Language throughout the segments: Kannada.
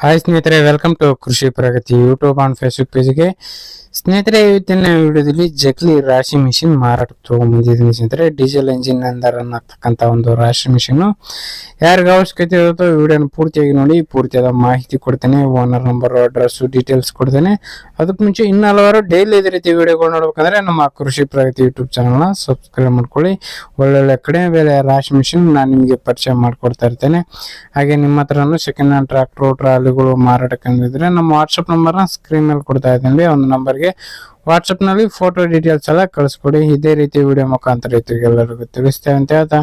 ಹಾಯ್ ಸ್ನೇಹಿತರೆ, ವೆಲ್ಕಮ್ ಟು ಕೃಷಿ ಪ್ರಗತಿ ಯೂಟ್ಯೂಬ್ ಆನ್ ಫೇಸ್ಬುಕ್ ಪೇಜ್ಗೆ. ಸ್ನೇಹಿತರೆ, ಇವತ್ತಿನ ವಿಡಿಯೋದಲ್ಲಿ ಜಗ್ಲಿ ರಾಶಿ ಮಿಷಿನ್ ಮಾರಾಟಕ್ಕೆ ತಗೊಂಡ್ಬಂದಿದ್ದೀನಿ ಸ್ನೇಹಿತರೆ. ಡೀಸೆಲ್ ಇಂಜಿನ್ ನಿಂದ ರನ್ ಆಗ್ತಕ್ಕಂಥ ಒಂದು ರಾಶಿ ಮಿಷಿನ್. ಯಾರಿಗೆ ಅವಶ್ಯಕತೆ ಇರುತ್ತೋ ವಿಡಿಯೋನ ಪೂರ್ತಿಯಾಗಿ ನೋಡಿ, ಪೂರ್ತಿಯಾದ ಮಾಹಿತಿ ಕೊಡ್ತೇನೆ. ಓನರ್ ನಂಬರ್, ಅಡ್ರೆಸ್, ಡೀಟೇಲ್ಸ್ ಕೊಡ್ತೇನೆ. ಅದಕ್ಕೆ ಮುಂಚೆ ಇನ್ನು ಹಲವಾರು ಡೈಲಿ ಇದೇ ರೀತಿ ವಿಡಿಯೋಗಳು ನೋಡ್ಬೇಕಂದ್ರೆ ನಮ್ಮ ಕೃಷಿ ಪ್ರಗತಿ ಯೂಟ್ಯೂಬ್ ಚಾನಲ್ನ ಸಬ್ಸ್ಕ್ರೈಬ್ ಮಾಡ್ಕೊಳ್ಳಿ. ಒಳ್ಳೊಳ್ಳೆ ಕಡಿಮೆ ಬೆಲೆ ರಾಶಿ ಮಿಷಿನ್ ನಾನು ನಿಮಗೆ ಪರಿಚಯ ಮಾಡ್ಕೊಡ್ತಾ ಇರ್ತೇನೆ. ಹಾಗೆ ನಿಮ್ಮ ಹತ್ರನೂ ಸೆಕೆಂಡ್ ಹ್ಯಾಂಡ್ ಟ್ರಾಕ್ಟರ್, ಟ್ರಾಲಿಗಳು ಮಾರಾಟಕ್ಕೆ ಅಂದಿದ್ರೆ ನಮ್ಮ ವಾಟ್ಸಪ್ ನಂಬರ್ನ ಸ್ಕ್ರೀನ್ ಮೇಲೆ ಕೊಡ್ತಾ ಇದ್ದೀನಿ. ಒಂದು ನಂಬರ್ಗೆ ವಾಟ್ಸಪ್ ನಲ್ಲಿ ಫೋಟೋ ಡೀಟೇಲ್ಸ್ ಎಲ್ಲ ಕಳಿಸ್ಕೊಡಿ. ಇದೇ ರೀತಿ ವಿಡಿಯೋ ಮುಖಾಂತರ ಎಲ್ಲರಿಗೂ ತಿಳಿಸ್ತೇವೆ ಅಂತ ಹೇಳ್ತಾ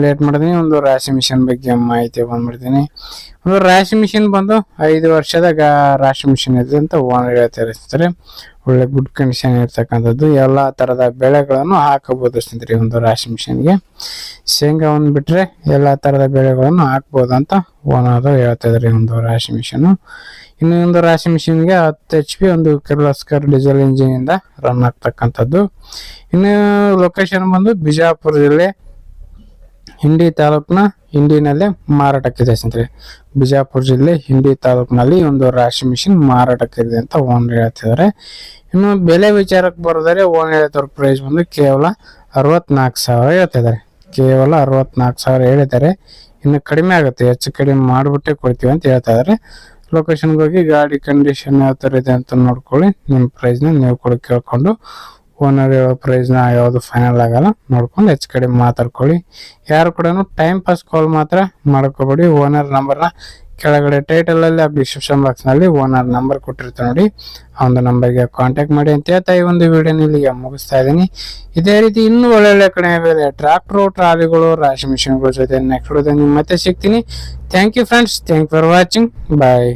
ಲೇಟ್ ಮಾಡಿದೀನಿ. ಒಂದು ರಾಶಿ ಮಿಷಿನ್ ಬಗ್ಗೆ ಮಾಹಿತಿ ಬಂದ್ಬಿಡ್ತೀನಿ. ಒಂದು ರಾಶಿ ಮಿಷಿನ್ ಬಂದು 5 ವರ್ಷದ ರಾಶಿ ಮಿಷಿನ್ ಇದೆ ಅಂತ ಓನರ್ ಹೇಳ್ತಾರೆ. ಒಳ್ಳೆ ಗುಡ್ ಕಂಡೀಷನ್ ಇರ್ತಕ್ಕಂಥದ್ದು. ಎಲ್ಲಾ ತರದ ಬೆಳೆಗಳನ್ನು ಹಾಕಬಹುದು ಸ್ನೇಹಿತರೆ. ಒಂದು ರಾಶಿ ಮಿಷಿನ್ಗೆ ಶೇಂಗಾ ಒಂದ್ ಬಿಟ್ರೆ ಎಲ್ಲಾ ತರದ ಬೆಳೆಗಳನ್ನು ಹಾಕ್ಬಹುದು ಅಂತ ಓನರ್ ಹೇಳ್ತಾ ಇದಾರೆ. ಒಂದು ರಾಶಿ ಮಿಷಿನ್. ಇನ್ನು ಒಂದು ರಾಶಿ ಮಿಷಿನ್ಗೆ 10 HP ಒಂದು ಕಿರ್ಲೋಸ್ಕರ್ ಡೀಸೆಲ್ ಇಂಜಿನ್ ಇಂದ ರನ್ ಆಗ್ತಕ್ಕಂಥದ್ದು. ಇನ್ನು ಲೊಕೇಶನ್ ಬಂದು ಬಿಜಾಪುರ ಜಿಲ್ಲೆ ಹಿಂಡಿ ತಾಲೂಕಿನ ಹಿಂಡಿನಲ್ಲೇ ಮಾರಾಟಕ್ಕಿದೆ ಸ್ನೇಹಿತರೆ. ಬಿಜಾಪುರ ಜಿಲ್ಲೆ ಹಿಂಡಿ ತಾಲೂಕಿನಲ್ಲಿ ಒಂದು ರಾಶಿ ಮಿಷಿನ್ ಮಾರಾಟಕ್ಕಿದೆ ಅಂತ ಓನರ್ ಹೇಳ್ತಿದ್ದಾರೆ. ಇನ್ನು ಬೆಲೆ ವಿಚಾರಕ್ಕೆ ಬರೋದಾದ್ರೆ ಓನರ್ ಹೇಳ್ತಾರ ಪ್ರೈಸ್ ಬಂದು ಕೇವಲ 64,000 ಹೇಳ್ತಿದ್ದಾರೆ. ಕೇವಲ 64,000 ಹೇಳಿದ್ದಾರೆ. ಇನ್ನು ಕಡಿಮೆ ಆಗುತ್ತೆ, ಹೆಚ್ಚು ಕಡಿಮೆ ಮಾಡಿಬಿಟ್ಟೆ ಕೊಡ್ತೀವಿ ಅಂತ ಹೇಳ್ತಾ ಇದಾರೆ. ಲೊಕೇಶನ್ಗೆ ಹೋಗಿ ಗಾಡಿ ಕಂಡೀಷನ್ ಯಾವ ಥರ ಇದೆ ಅಂತ ನೋಡ್ಕೊಳ್ಳಿ. ನಿಮ್ಮ ಪ್ರೈಸ್ನ ನೀವು ಕೂಡ ಕೇಳ್ಕೊಂಡು ಓನರ್ ಹೇಳೋ ಪ್ರೈಸ್ನ ಯಾವುದು ಫೈನಲ್ ಆಗಲ್ಲ ನೋಡ್ಕೊಂಡು ಹೆಚ್ಚು ಕಡಿಮೆ ಮಾತಾಡ್ಕೊಳ್ಳಿ. ಯಾರು ಕೂಡ ಟೈಮ್ ಪಾಸ್ ಕಾಲ್ ಮಾತ್ರ ಮಾಡ್ಕೋಬೇಡಿ. ಓನರ್ ನಂಬರ್ನ ಕೆಳಗಡೆ ಟೈಟಲಲ್ಲಿ ಡಿಸ್ಕ್ರಿಪ್ಷನ್ ಬಾಕ್ಸ್ನಲ್ಲಿ ಓನರ್ ನಂಬರ್ ಕೊಟ್ಟಿರ್ತಾರೆ ನೋಡಿ, ಆ ಒಂದು ನಂಬರ್ಗೆ ಕಾಂಟ್ಯಾಕ್ಟ್ ಮಾಡಿ ಅಂತ ಹೇಳ್ತಾ ಈ ಒಂದು ವಿಡಿಯೋನ ಇಲ್ಲಿಗೆ ಮುಗಿಸ್ತಾ ಇದ್ದೀನಿ. ಇದೇ ರೀತಿ ಇನ್ನೂ ಒಳ್ಳೊಳ್ಳೆ ಕಡಿಮೆ ಬೆಲೆ ಟ್ರಾಕ್ಟರ್, ಟ್ರಾಲಿಗಳು, ರಾಶಿ ಮಿಷಿನ್ಗಳ ಜೊತೆ ನೆಕ್ಸ್ಟ್ ವಿಡಿಯೋದಲ್ಲಿ ಮತ್ತೆ ಸಿಗ್ತೀನಿ. Thank you friends, thank for watching, bye.